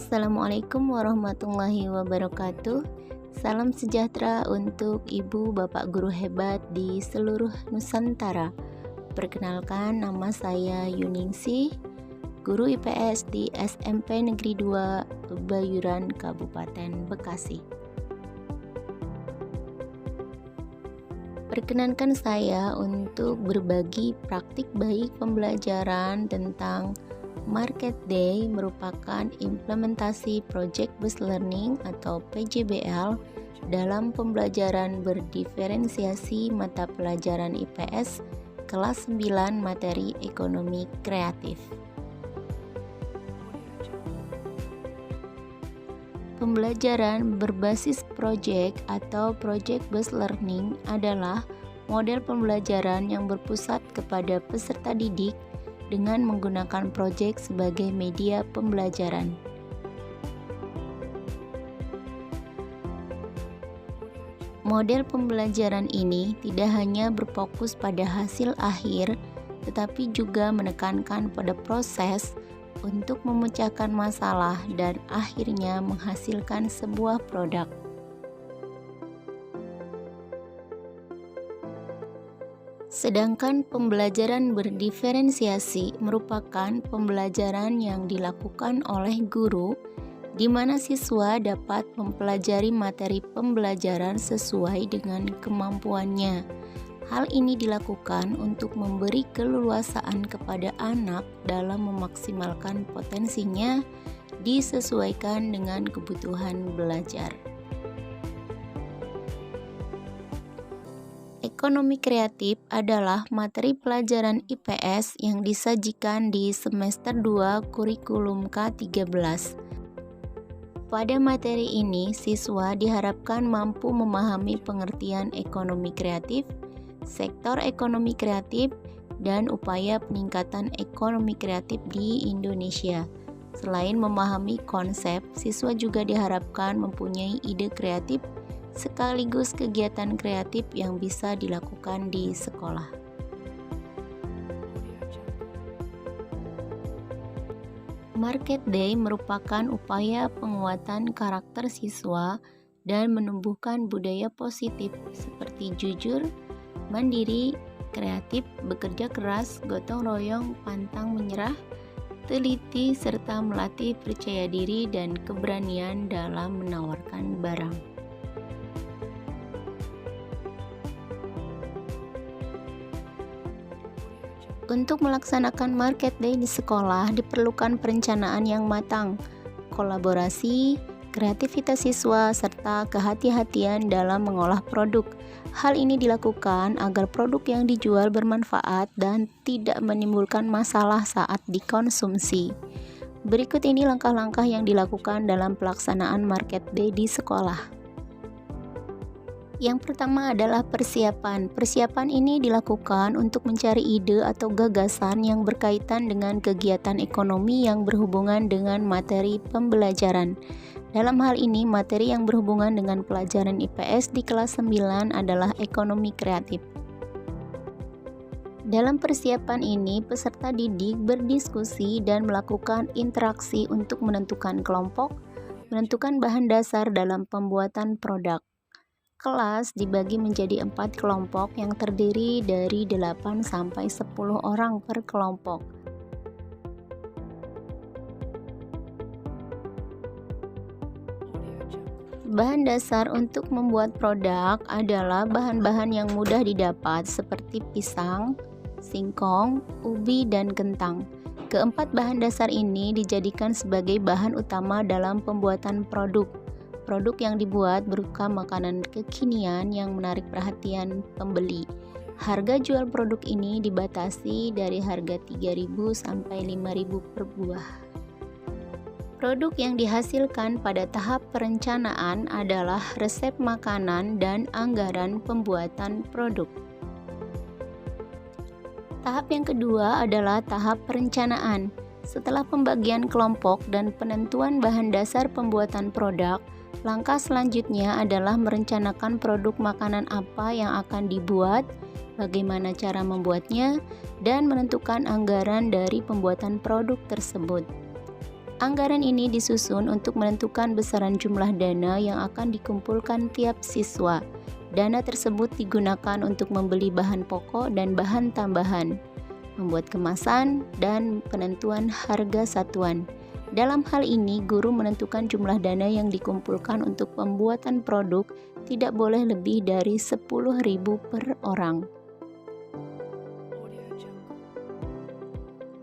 Assalamualaikum warahmatullahi wabarakatuh. Salam sejahtera untuk ibu bapak guru hebat di seluruh Nusantara. Perkenalkan, nama saya Yuningsih, guru IPS di SMP Negeri 2 Bayuran, Kabupaten Bekasi. Perkenankan saya untuk berbagi praktik baik pembelajaran tentang Market Day merupakan implementasi Project Based Learning atau PJBL dalam pembelajaran berdiferensiasi mata pelajaran IPS kelas 9 materi ekonomi kreatif. Pembelajaran berbasis project atau Project Based Learning adalah model pembelajaran yang berpusat kepada peserta didik dengan menggunakan proyek sebagai media pembelajaran. Model pembelajaran ini tidak hanya berfokus pada hasil akhir, tetapi juga menekankan pada proses untuk memecahkan masalah dan akhirnya menghasilkan sebuah produk. Sedangkan pembelajaran berdiferensiasi merupakan pembelajaran yang dilakukan oleh guru, di mana siswa dapat mempelajari materi pembelajaran sesuai dengan kemampuannya. Hal ini dilakukan untuk memberi keleluasaan kepada anak dalam memaksimalkan potensinya disesuaikan dengan kebutuhan belajar. Ekonomi kreatif adalah materi pelajaran IPS yang disajikan di semester 2 kurikulum K13. Pada materi ini, siswa diharapkan mampu memahami pengertian ekonomi kreatif, sektor ekonomi kreatif, dan upaya peningkatan ekonomi kreatif di Indonesia. Selain memahami konsep, siswa juga diharapkan mempunyai ide kreatif sekaligus kegiatan kreatif yang bisa dilakukan di sekolah. Market Day merupakan upaya penguatan karakter siswa dan menumbuhkan budaya positif seperti jujur, mandiri, kreatif, bekerja keras, gotong royong, pantang menyerah, teliti, serta melatih percaya diri dan keberanian dalam menawarkan barang. Untuk melaksanakan Market Day di sekolah diperlukan perencanaan yang matang, kolaborasi, kreativitas siswa, serta kehati-hatian dalam mengolah produk. Hal ini dilakukan agar produk yang dijual bermanfaat dan tidak menimbulkan masalah saat dikonsumsi. Berikut ini langkah-langkah yang dilakukan dalam pelaksanaan Market Day di sekolah. Yang pertama adalah persiapan. Persiapan ini dilakukan untuk mencari ide atau gagasan yang berkaitan dengan kegiatan ekonomi yang berhubungan dengan materi pembelajaran. Dalam hal ini, materi yang berhubungan dengan pelajaran IPS di kelas 9 adalah ekonomi kreatif. Dalam persiapan ini, peserta didik berdiskusi dan melakukan interaksi untuk menentukan kelompok, menentukan bahan dasar dalam pembuatan produk. Kelas dibagi menjadi 4 kelompok yang terdiri dari 8 sampai 10 orang per kelompok. Bahan dasar untuk membuat produk adalah bahan-bahan yang mudah didapat seperti pisang, singkong, ubi, dan kentang. Keempat bahan dasar ini dijadikan sebagai bahan utama dalam pembuatan produk. Produk yang dibuat berupa makanan kekinian yang menarik perhatian pembeli. Harga jual produk ini dibatasi dari harga 3.000 sampai 5.000 per buah. Produk yang dihasilkan pada tahap perencanaan adalah resep makanan dan anggaran pembuatan produk. Tahap yang kedua adalah tahap perencanaan. Setelah pembagian kelompok dan penentuan bahan dasar pembuatan produk, langkah selanjutnya adalah merencanakan produk makanan apa yang akan dibuat, bagaimana cara membuatnya, dan menentukan anggaran dari pembuatan produk tersebut. Anggaran ini disusun untuk menentukan besaran jumlah dana yang akan dikumpulkan tiap siswa. Dana tersebut digunakan untuk membeli bahan pokok dan bahan tambahan, membuat kemasan, dan penentuan harga satuan. Dalam hal ini, guru menentukan jumlah dana yang dikumpulkan untuk pembuatan produk tidak boleh lebih dari 10.000 per orang.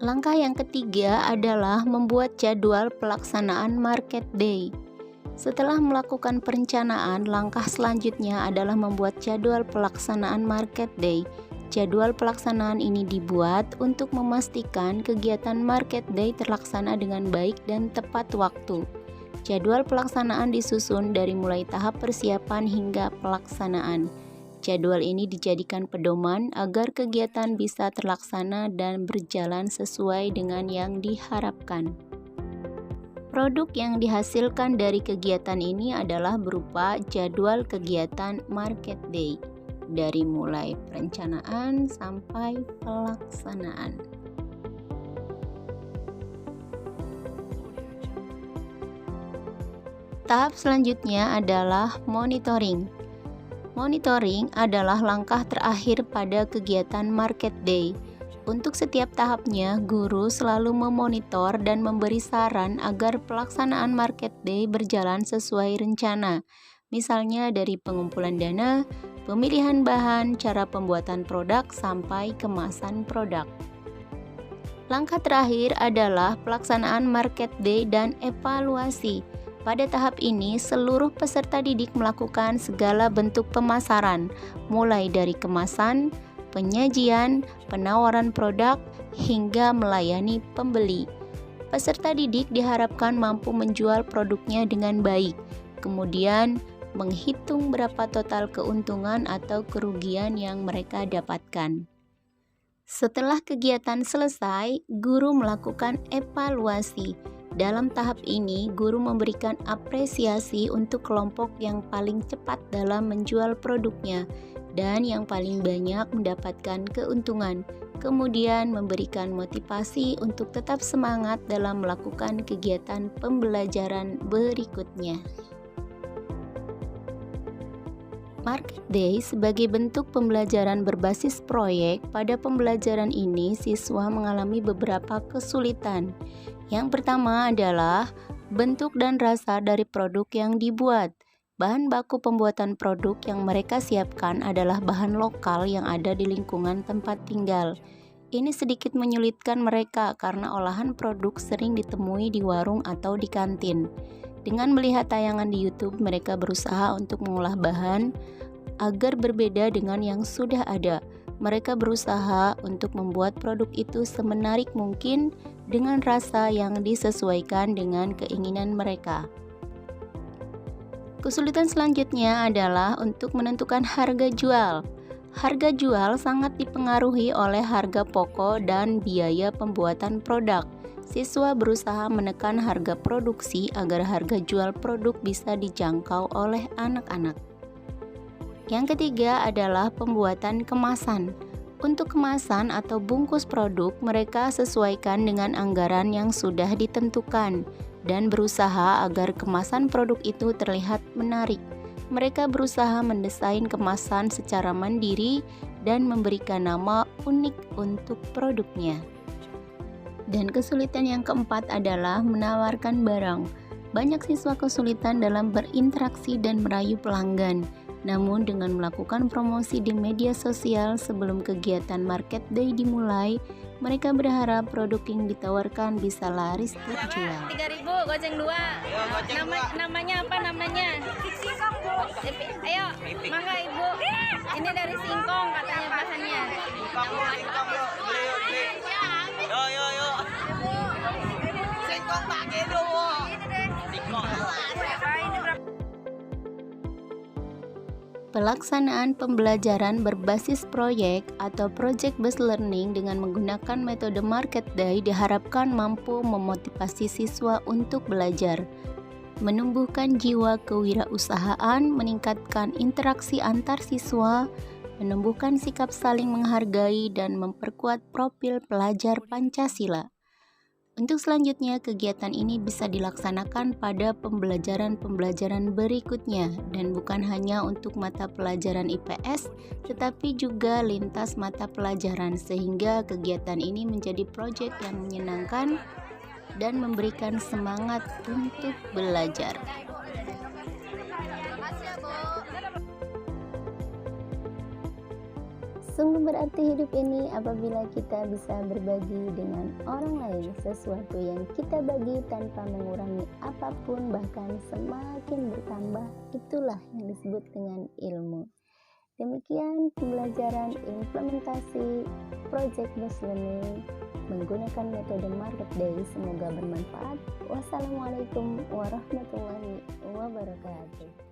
Langkah yang ketiga adalah membuat jadwal pelaksanaan Market Day. Setelah melakukan perencanaan, langkah selanjutnya adalah membuat jadwal pelaksanaan Market Day. Jadwal pelaksanaan ini dibuat untuk memastikan kegiatan Market Day terlaksana dengan baik dan tepat waktu. Jadwal pelaksanaan disusun dari mulai tahap persiapan hingga pelaksanaan. Jadwal ini dijadikan pedoman agar kegiatan bisa terlaksana dan berjalan sesuai dengan yang diharapkan. Produk yang dihasilkan dari kegiatan ini adalah berupa jadwal kegiatan Market Day, dari mulai perencanaan sampai pelaksanaan. Tahap selanjutnya adalah monitoring. Monitoring adalah langkah terakhir pada kegiatan Market Day. Untuk setiap tahapnya, guru selalu memonitor dan memberi saran agar pelaksanaan Market Day berjalan sesuai rencana. Misalnya dari pengumpulan dana, pemilihan bahan, cara pembuatan produk, sampai kemasan produk. Langkah terakhir adalah pelaksanaan Market Day dan evaluasi. Pada tahap ini, seluruh peserta didik melakukan segala bentuk pemasaran, mulai dari kemasan, penyajian, penawaran produk, hingga melayani pembeli. Peserta didik diharapkan mampu menjual produknya dengan baik, kemudian menghitung berapa total keuntungan atau kerugian yang mereka dapatkan. Setelah kegiatan selesai, guru melakukan evaluasi. Dalam tahap ini, guru memberikan apresiasi untuk kelompok yang paling cepat dalam menjual produknya dan yang paling banyak mendapatkan keuntungan. Kemudian memberikan motivasi untuk tetap semangat dalam melakukan kegiatan pembelajaran berikutnya. Market Day sebagai bentuk pembelajaran berbasis proyek. Pada pembelajaran ini, siswa mengalami beberapa kesulitan. Yang pertama adalah bentuk dan rasa dari produk yang dibuat. Bahan baku pembuatan produk yang mereka siapkan adalah bahan lokal yang ada di lingkungan tempat tinggal. Ini sedikit menyulitkan mereka karena olahan produk sering ditemui di warung atau di kantin. Dengan melihat tayangan di YouTube, mereka berusaha untuk mengolah bahan agar berbeda dengan yang sudah ada. Mereka berusaha untuk membuat produk itu semenarik mungkin dengan rasa yang disesuaikan dengan keinginan mereka. Kesulitan selanjutnya adalah untuk menentukan harga jual. Harga jual sangat dipengaruhi oleh harga pokok dan biaya pembuatan produk. Siswa berusaha menekan harga produksi agar harga jual produk bisa dijangkau oleh anak-anak. Yang ketiga adalah pembuatan kemasan. Untuk kemasan atau bungkus produk, mereka sesuaikan dengan anggaran yang sudah ditentukan dan berusaha agar kemasan produk itu terlihat menarik. Mereka berusaha mendesain kemasan secara mandiri dan memberikan nama unik untuk produknya. Dan kesulitan yang keempat adalah menawarkan barang. Banyak siswa kesulitan dalam berinteraksi dan merayu pelanggan. Namun dengan melakukan promosi di media sosial sebelum kegiatan Market Day dimulai, mereka berharap produk yang ditawarkan bisa laris terjual. 3.000 goceng 2. Namanya apa namanya? Singkong, Bu. Ayo, mangga Ibu. Ini dari singkong katanya bahannya. Singkong, Bu. Beli. Yo. Singkong pakai dulu. Singkong. Pelaksanaan pembelajaran berbasis proyek atau project-based learning dengan menggunakan metode Market Day diharapkan mampu memotivasi siswa untuk belajar, menumbuhkan jiwa kewirausahaan, meningkatkan interaksi antar siswa, menumbuhkan sikap saling menghargai, dan memperkuat profil pelajar Pancasila. Untuk selanjutnya, kegiatan ini bisa dilaksanakan pada pembelajaran-pembelajaran berikutnya dan bukan hanya untuk mata pelajaran IPS, tetapi juga lintas mata pelajaran sehingga kegiatan ini menjadi proyek yang menyenangkan dan memberikan semangat untuk belajar. Sungguh berarti hidup ini apabila kita bisa berbagi dengan orang lain sesuatu yang kita bagi tanpa mengurangi apapun, bahkan semakin bertambah. Itulah yang disebut dengan ilmu. Demikian pembelajaran implementasi project based learning menggunakan metode Market Day. Semoga bermanfaat. Wassalamualaikum warahmatullahi wabarakatuh.